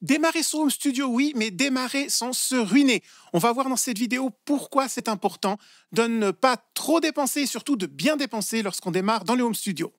Démarrer son home studio, oui, mais démarrer sans se ruiner. On va voir dans cette vidéo pourquoi c'est important de ne pas trop dépenser et surtout de bien dépenser lorsqu'on démarre dans le home studio.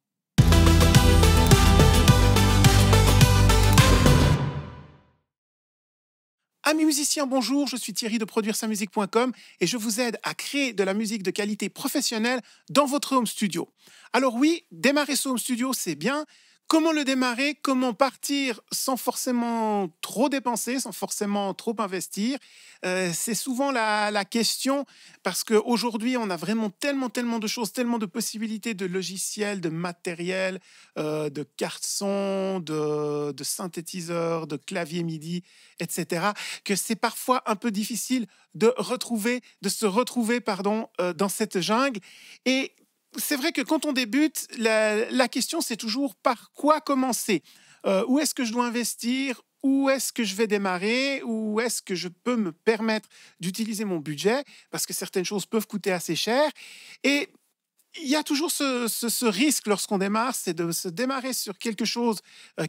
Amis musiciens, bonjour, je suis Thierry de produire-sa-musique.com et je vous aide à créer de la musique de qualité professionnelle dans votre home studio. Alors oui, démarrer son home studio, c'est bien. Comment le démarrer? Comment partir sans forcément trop dépenser, sans forcément trop investir? C'est souvent la question parce qu'aujourd'hui, on a vraiment tellement de choses, tellement de possibilités de logiciels, de matériel, de cartes son, de synthétiseurs, de claviers MIDI, etc., que c'est parfois un peu difficile de se retrouver dans cette jungle. Et c'est vrai que quand on débute, la question, c'est toujours par quoi commencer? Où est-ce que je dois investir? Où est-ce que je vais démarrer? Où est-ce que je peux me permettre d'utiliser mon budget? Parce que certaines choses peuvent coûter assez cher. Et il y a toujours ce risque lorsqu'on démarre, c'est de se démarrer sur quelque chose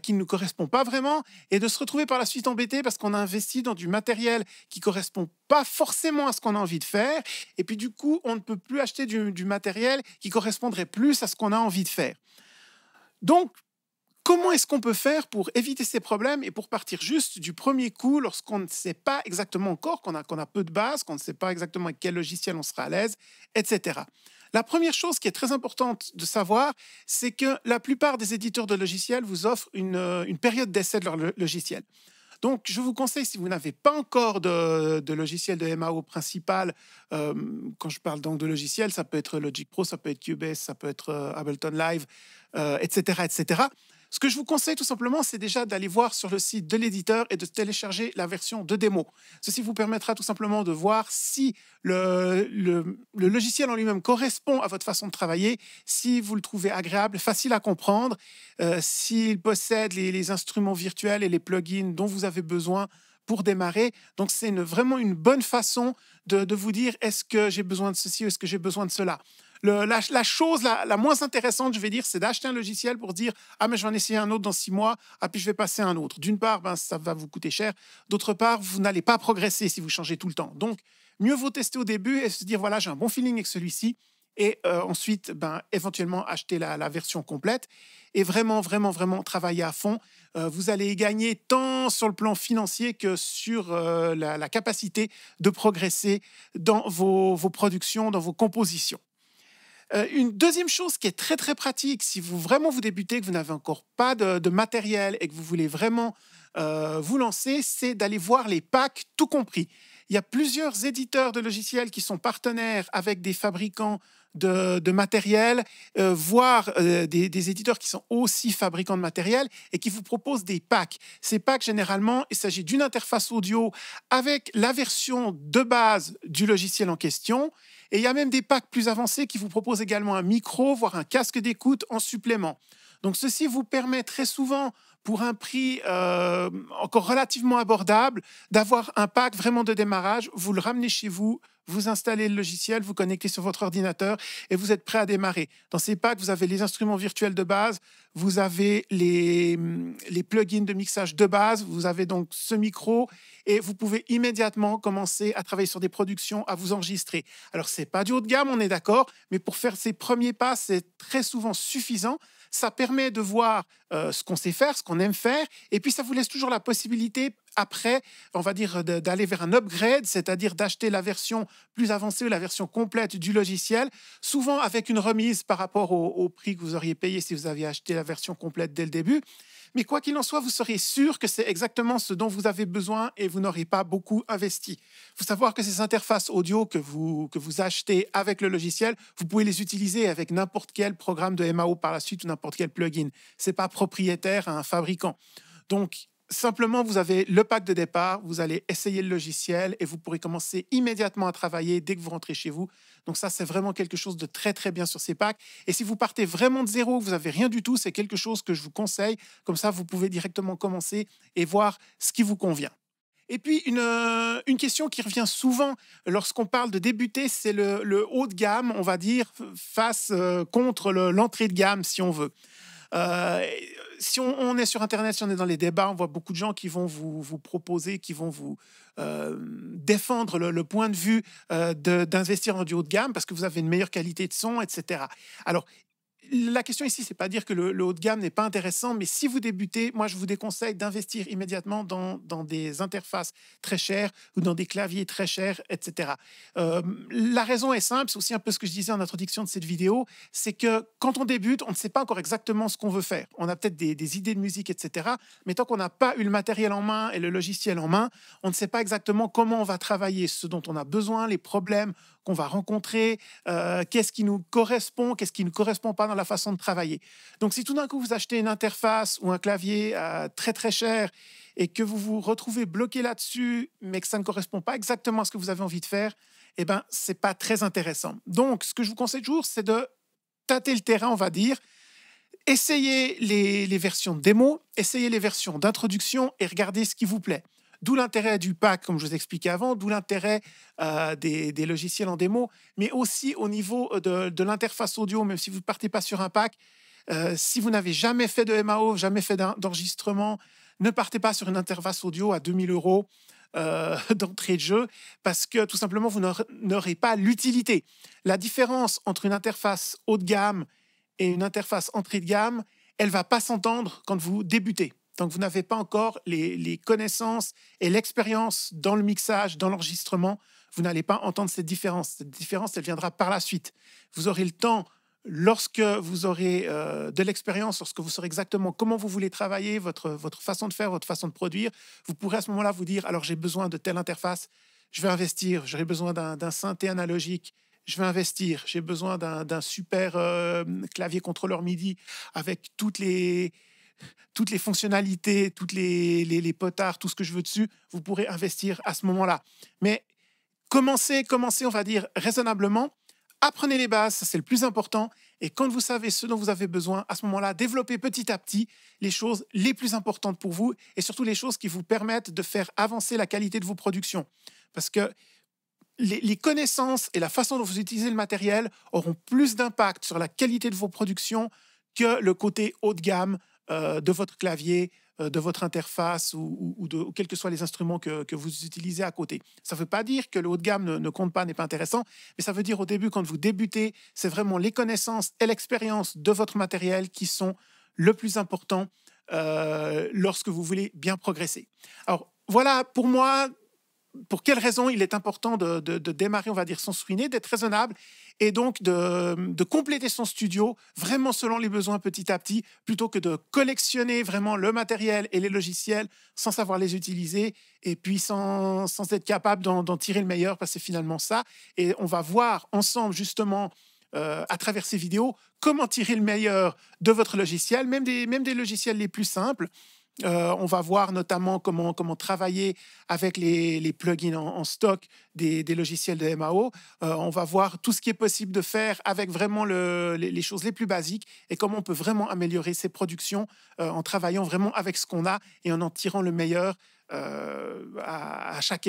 qui ne nous correspond pas vraiment et de se retrouver par la suite embêté parce qu'on a investi dans du matériel qui ne correspond pas forcément à ce qu'on a envie de faire. Et puis du coup, on ne peut plus acheter du matériel qui correspondrait plus à ce qu'on a envie de faire. Donc, comment est-ce qu'on peut faire pour éviter ces problèmes et pour partir juste du premier coup lorsqu'on ne sait pas exactement encore, qu'on a peu de base, qu'on ne sait pas exactement avec quel logiciel on sera à l'aise, etc. La première chose qui est très importante de savoir, c'est que la plupart des éditeurs de logiciels vous offrent une période d'essai de leur logiciel. Donc, je vous conseille, si vous n'avez pas encore de logiciel de MAO principal, quand je parle donc de logiciel, ça peut être Logic Pro, ça peut être Cubase, ça peut être Ableton Live, etc., etc. Ce que je vous conseille tout simplement, c'est déjà d'aller voir sur le site de l'éditeur et de télécharger la version de démo. Ceci vous permettra tout simplement de voir si le logiciel en lui-même correspond à votre façon de travailler, si vous le trouvez agréable, facile à comprendre, s'il possède les instruments virtuels et les plugins dont vous avez besoin pour démarrer. Donc, c'est vraiment une bonne façon de vous dire est-ce que j'ai besoin de ceci ou est-ce que j'ai besoin de cela. La chose la moins intéressante, je vais dire, c'est d'acheter un logiciel pour dire « Ah, mais je vais en essayer un autre dans 6 mois, ah, puis je vais passer à un autre. » D'une part, ça va vous coûter cher. D'autre part, vous n'allez pas progresser si vous changez tout le temps. Donc, mieux vaut tester au début et se dire « Voilà, j'ai un bon feeling avec celui-ci. » Et ensuite, éventuellement, acheter la version complète et vraiment travailler à fond. Vous allez gagner tant sur le plan financier que sur la capacité de progresser dans vos productions, dans vos compositions. Une deuxième chose qui est très pratique, si vous débutez, que vous n'avez encore pas de matériel et que vous voulez vraiment vous lancer, c'est d'aller voir les packs tout compris. Il y a plusieurs éditeurs de logiciels qui sont partenaires avec des fabricants de matériel, voire des éditeurs qui sont aussi fabricants de matériel et qui vous proposent des packs. Ces packs, généralement, il s'agit d'une interface audio avec la version de base du logiciel en question. Et il y a même des packs plus avancés qui vous proposent également un micro, voire un casque d'écoute en supplément. Donc, ceci vous permet très souvent, pour un prix encore relativement abordable, d'avoir un pack vraiment de démarrage. Vous le ramenez chez vous, vous installez le logiciel, vous connectez sur votre ordinateur et vous êtes prêt à démarrer. Dans ces packs, vous avez les instruments virtuels de base, vous avez les plugins de mixage de base, vous avez donc ce micro et vous pouvez immédiatement commencer à travailler sur des productions, à vous enregistrer. Alors, ce n'est pas du haut de gamme, on est d'accord, mais pour faire ces premiers pas, c'est très souvent suffisant. Ça permet de voir ce qu'on sait faire, ce qu'on aime faire, et puis ça vous laisse toujours la possibilité, après, on va dire, d'aller vers un upgrade, c'est-à-dire d'acheter la version plus avancée ou la version complète du logiciel, souvent avec une remise par rapport au prix que vous auriez payé si vous aviez acheté la version complète dès le début. Mais quoi qu'il en soit, vous serez sûr que c'est exactement ce dont vous avez besoin et vous n'aurez pas beaucoup investi. Il faut savoir que ces interfaces audio que vous achetez avec le logiciel, vous pouvez les utiliser avec n'importe quel programme de MAO par la suite ou n'importe quel plugin. Ce n'est pas propriétaire à un fabricant. Donc, simplement, vous avez le pack de départ, vous allez essayer le logiciel et vous pourrez commencer immédiatement à travailler dès que vous rentrez chez vous. Donc ça, c'est vraiment quelque chose de très bien sur ces packs. Et si vous partez vraiment de zéro, vous n'avez rien du tout, c'est quelque chose que je vous conseille. Comme ça, vous pouvez directement commencer et voir ce qui vous convient. Et puis, une question qui revient souvent lorsqu'on parle de débuter, c'est le haut de gamme, on va dire, contre l'entrée de gamme, si on veut. si on est sur Internet, si on est dans les débats, on voit beaucoup de gens qui vont vous proposer, qui vont vous défendre le point de vue d'investir en du haut de gamme parce que vous avez une meilleure qualité de son, etc. Alors, la question ici, c'est pas dire que le haut de gamme n'est pas intéressant, mais si vous débutez, moi, je vous déconseille d'investir immédiatement dans des interfaces très chères ou dans des claviers très chers, etc. La raison est simple, c'est aussi un peu ce que je disais en introduction de cette vidéo, c'est que quand on débute, on ne sait pas encore exactement ce qu'on veut faire. On a peut-être des idées de musique, etc. Mais tant qu'on n'a pas eu le matériel en main et le logiciel en main, on ne sait pas exactement comment on va travailler, ce dont on a besoin, les problèmes qu'on va rencontrer, qu'est-ce qui nous correspond, qu'est-ce qui ne correspond pas dans la façon de travailler. Donc, si tout d'un coup, vous achetez une interface ou un clavier très, très cher et que vous vous retrouvez bloqué là-dessus, mais que ça ne correspond pas exactement à ce que vous avez envie de faire, eh ben, ce n'est pas très intéressant. Donc, ce que je vous conseille toujours, c'est de tâter le terrain, on va dire. Essayez les versions de démo, essayez les versions d'introduction et regardez ce qui vous plaît. D'où l'intérêt du pack, comme je vous expliquais avant, d'où l'intérêt des logiciels en démo, mais aussi au niveau de l'interface audio, même si vous ne partez pas sur un pack, si vous n'avez jamais fait de MAO, jamais fait d'enregistrement, ne partez pas sur une interface audio à 2000 € d'entrée de jeu, parce que tout simplement, vous n'aurez pas l'utilité. La différence entre une interface haut de gamme et une interface entrée de gamme, elle ne va pas s'entendre quand vous débutez. Tant que vous n'avez pas encore les connaissances et l'expérience dans le mixage, dans l'enregistrement, vous n'allez pas entendre cette différence. Cette différence, elle viendra par la suite. Vous aurez le temps, lorsque vous aurez de l'expérience, lorsque vous saurez exactement comment vous voulez travailler, votre façon de faire, votre façon de produire, vous pourrez à ce moment-là vous dire, alors j'ai besoin de telle interface, je vais investir, j'aurai besoin d'un synthé analogique, je vais investir, j'ai besoin d'un super clavier contrôleur MIDI avec toutes les fonctionnalités, toutes les potards, tout ce que je veux dessus, vous pourrez investir à ce moment-là. Mais commencez, on va dire, raisonnablement. Apprenez les bases, ça c'est le plus important. Et quand vous savez ce dont vous avez besoin, à ce moment-là, développez petit à petit les choses les plus importantes pour vous et surtout les choses qui vous permettent de faire avancer la qualité de vos productions. Parce que les connaissances et la façon dont vous utilisez le matériel auront plus d'impact sur la qualité de vos productions que le côté haut de gamme de votre clavier, de votre interface ou quels que soient les instruments que vous utilisez à côté. Ça ne veut pas dire que le haut de gamme ne compte pas, n'est pas intéressant, mais ça veut dire au début, quand vous débutez, c'est vraiment les connaissances et l'expérience de votre matériel qui sont le plus important lorsque vous voulez bien progresser. Alors voilà, pour moi, pour quelles raisons il est important de démarrer, on va dire, son souiné, d'être raisonnable et donc de compléter son studio vraiment selon les besoins petit à petit, plutôt que de collectionner vraiment le matériel et les logiciels sans savoir les utiliser et puis sans être capable d'en tirer le meilleur, parce que c'est finalement ça. Et on va voir ensemble justement à travers ces vidéos comment tirer le meilleur de votre logiciel, même des logiciels les plus simples. On va voir notamment comment travailler avec les plugins en stock des logiciels de MAO. On va voir tout ce qui est possible de faire avec vraiment les choses les plus basiques et comment on peut vraiment améliorer ses productions en travaillant vraiment avec ce qu'on a et en tirant le meilleur à chaque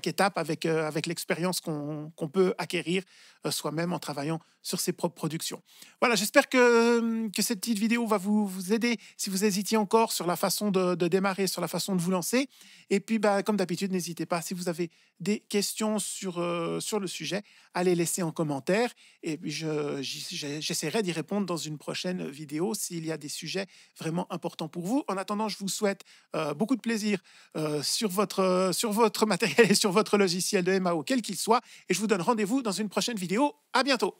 étape avec l'expérience qu'on peut acquérir soi-même en travaillant sur ses propres productions. Voilà, j'espère que cette petite vidéo va vous aider si vous hésitiez encore sur la façon de démarrer, sur la façon de vous lancer. Et puis, comme d'habitude, n'hésitez pas, si vous avez des questions sur le sujet, à les laisser en commentaire. Et puis, j'essaierai d'y répondre dans une prochaine vidéo s'il y a des sujets vraiment importants pour vous. En attendant, je vous souhaite beaucoup de plaisir sur votre matériel et sur votre logiciel de MAO, quel qu'il soit. Et je vous donne rendez-vous dans une prochaine vidéo. À bientôt.